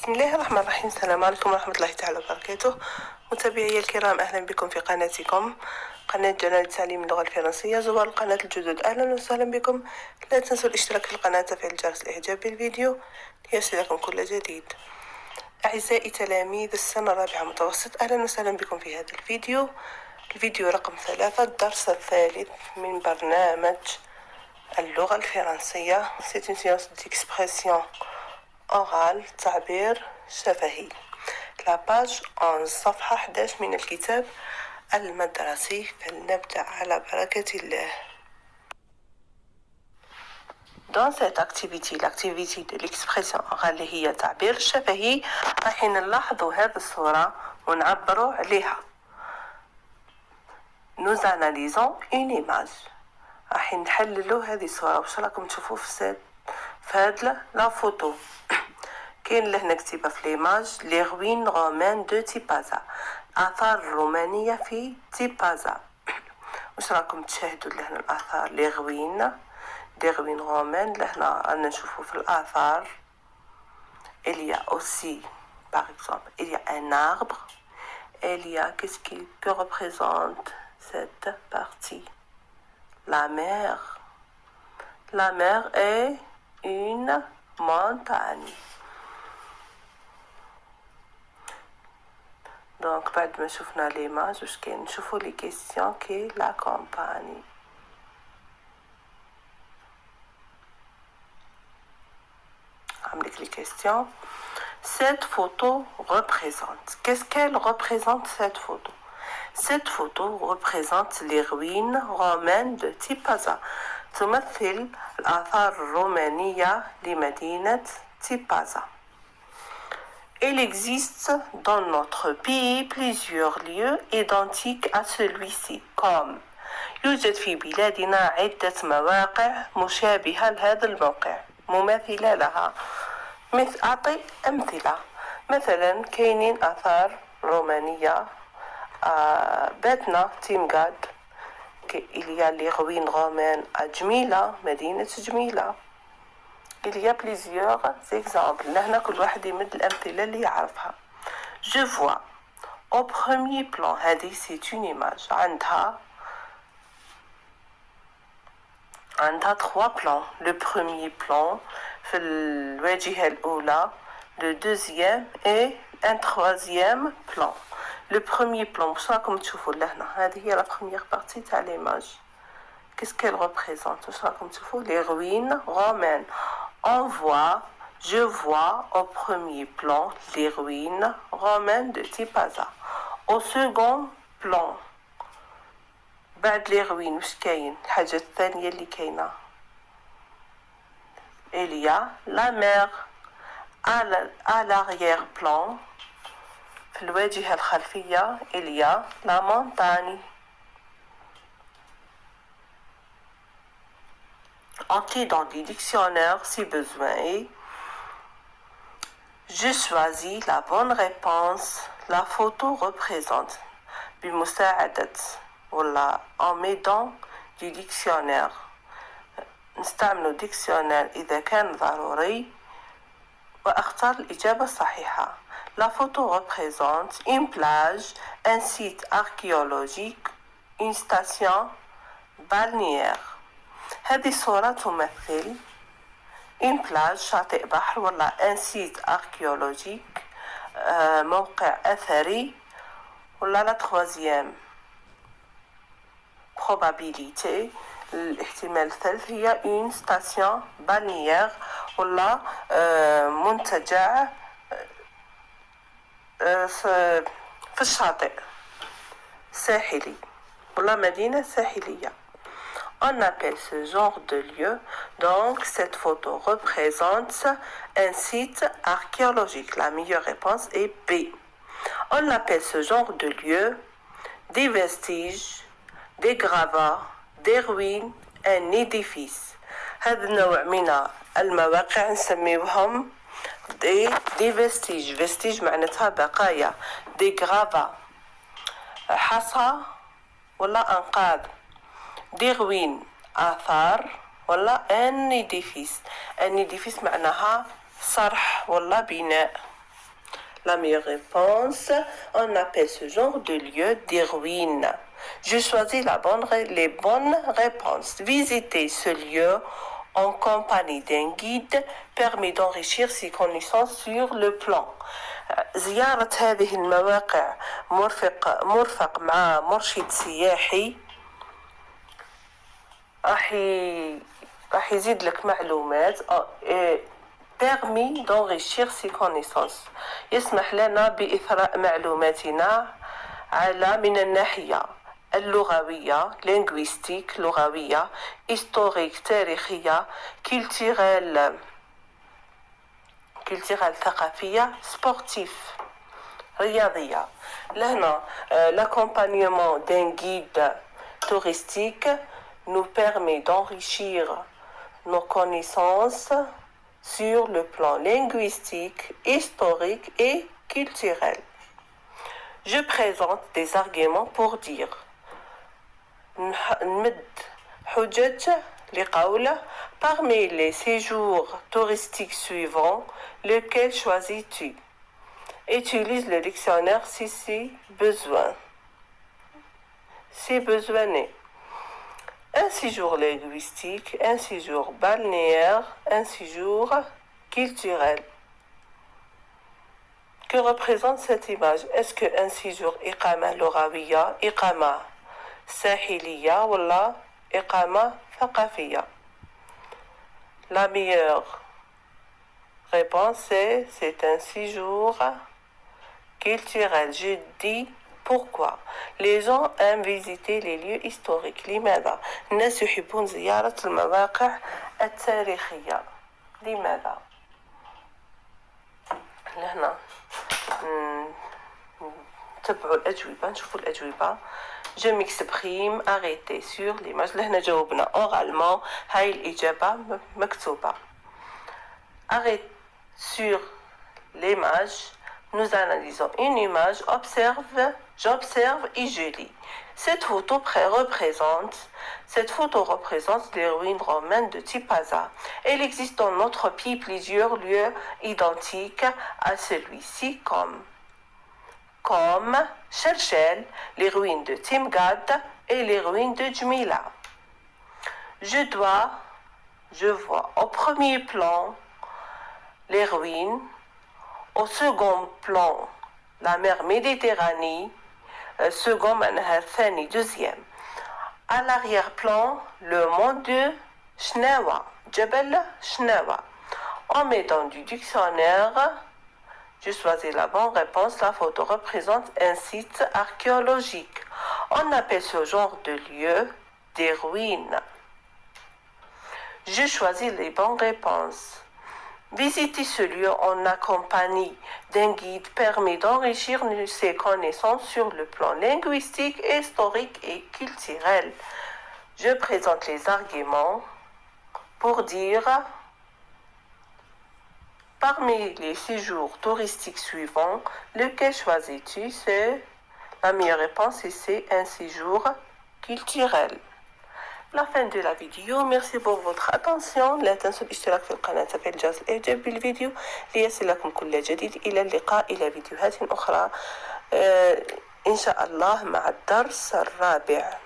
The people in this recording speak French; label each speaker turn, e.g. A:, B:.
A: بسم الله الرحمن الرحيم. السلام عليكم ورحمة الله تعالى وبركاته. متابعي الكرام، أهلا بكم في قناتكم قناة جلال تعليم اللغة الفرنسية. زوار القناة الجدد أهلا وسهلا بكم. لا تنسوا الاشتراك في القناة وتفعيل جرس الإعجاب بالفيديو ليصلكم كل جديد. أعزائي تلاميذ السنة الرابعة متوسط، أهلا وسهلا بكم في هذا الفيديو رقم 3، الدرس الثالث من برنامج اللغة الفرنسية. C'est une séance d'expression orale، تعبير شفهي. لا باج 11، صفحة 11 من الكتاب المدرسي. فلنبدأ على بركة الله. Dans cette activité، l'activité de l'expression orale اللي هي تعبير الشفهي، راح نلاحظوا هذه الصورة ونعبروا عليها. Nous analysons une image. راح نحللوا هذه الصورة. واش راكم تشوفوا في هاد لا فوتو؟ كاين لهنا كتيبة في ليماج لي روين رومان دو تيبازا، آثار الرومانية في تيبازا. واش راكم تشاهدوا لهنا الآثار لي روين رومان. لهنا رانا نشوفوا في الآثار il y a aussi par exemple il y a un arbre, il y a qu'est-ce que représente cette partie? La mer est une montagne. Donc بعد ما شفنا l'image واش كاين نشوفوا les questions qui l'accompagnent. عندك les questions. Cette photo représente. Qu'est-ce qu'elle représente cette photo? Cette photo représente les ruines romaines de Tipaza. تمثل الآثار الرومانية لمدينة تيبازا. Il existe dans notre pays plusieurs lieux identiques à celui-ci comme يوجد في بلادنا عدة مواقع مشابهة لهذا الموقع، مماثلة لها. أعطي أمثلة. مثلا كاينين آثار رومانية باتنا تيمغاد، il y a les ruines romaines à جميلة، مدينة جميلة. il y a plusieurs exemples. لهنا كل واحد يمد الأمثلة اللي يعرفها. je vois au premier plan. هذه c'est une image. عندها 3 plans. le premier plan في الواجهة الأولى، le deuxième et un troisième plan. le premier plan واش راكم تشوفوا لهنا؟ هذه هي la première partie تاع l'image. qu'est-ce qu'elle représente؟ واش راكم تشوفوا؟ les ruines romaines. je vois au premier plan les ruines romaines de Tipaza. au second plan بعد les ruines واش كاين؟ الحاجة الثانية اللي كاينة il y a la mer. à l'arrière-plan في الواجهة الخلفية il y a la montagne. Entrez dans les dictionnaires si besoin est. Je choisis la bonne réponse. La photo représente بمساعدة ولا en m'aidant du dictionnaire. نستعمل dictionnaire إذا كان ضروري وأختار الإجابة الصحيحة. La photo représente une plage, un site archéologique, une station balnéaire. هذه الصورة تمثل une plage، شاطئ بحر، ولا un site archéologique، موقع أثري، ولا la troisième probabilité، الاحتمال الثالث هي une station balnéaire، ولا منتجع في الشاطئ ساحلي، ولا مدينة ساحلية. On appelle ce genre de lieu, donc cette photo représente un site archéologique. La meilleure réponse est B. On appelle ce genre de lieu des vestiges, des gravats, des ruines, un édifice. هذا النوع من المواقع نسميوهم des vestiges. vestige معناتها بقايا. des gravats حصى ولا أنقاض. des ruines آثار ولا un édifice. un édifice معناها صرح ولا بناء. La meilleure réponse, on appelle ce genre de lieu des ruines. Je choisis les bonnes réponses. Visiter ce lieu en compagnie d'un guide permet d'enrichir ses connaissances sur le plan. زيارة هذه المواقع مرفق مع مرشد سياحي راح يزيد لك معلومات permis d'enrichir ses connaissances. يسمح لنا بإثراء معلوماتنا على من الناحية اللغوية linguistique لغوية historique تاريخية culturelle ثقافية sportif رياضية. لهنا l'accompagnement d'un guide touristique nous permet d'enrichir nos connaissances sur le plan linguistique, historique et culturel. Je présente des arguments pour dire نمد حجج لقوله parmi les séjours touristiques suivants, lequel choisis-tu? Utilise le dictionnaire si besoin. Si besoin. Un séjour linguistique, un séjour balnéaire, un séjour culturel. Que représente cette image? Est-ce qu'un séjour إقامة لغوية, إقامة ساحلية ولا إقامة ثقافية? La meilleure réponse c'est un séjour culturel. Je dis pourquoi. Les gens aiment visiter les lieux historiques. لماذا؟ الناس يحبون زيارة المواقع التاريخية. لماذا؟ لهنا نتبعوا الأجوبة نشوفوا الأجوبة. Je m'exprime arrêtez sur l'image. لهنا جاوبنا oralement. هاي الإجابة مكتوبة. Arrête sur l'image. Nous analysons une image, j'observe et je lis. Cette photo représente les ruines romaines de Tipaza. Il existe dans notre pays plusieurs lieux identiques à celui-ci comme Cherchel, les ruines de Timgad et les ruines de Djmila. Je vois au premier plan les ruines, au second plan la mer Méditerranée, second Manhar Thani, deuxième. À l'arrière-plan, le mont de Shnawa, Jebel Shnawa. En mettant du dictionnaire, je choisis la bonne réponse. La photo représente un site archéologique. On appelle ce genre de lieu des ruines. Je choisis les bonnes réponses. Visiter ce lieu en compagnie d'un guide permet d'enrichir ses connaissances sur le plan linguistique, historique et culturel. Je présente les arguments pour dire parmi les séjours touristiques suivants, lequel choisis-tu? C'est la meilleure réponse et c'est un séjour culturel. La fin de la vidéo. Merci pour votre attention. لا تنسوا الاشتراك في القناة وتفعيل جرس الإعجاب بالفيديو ليصلكم كل جديد. إلى اللقاء إلى فيديوهات أخرى إن شاء الله مع الدرس الرابع.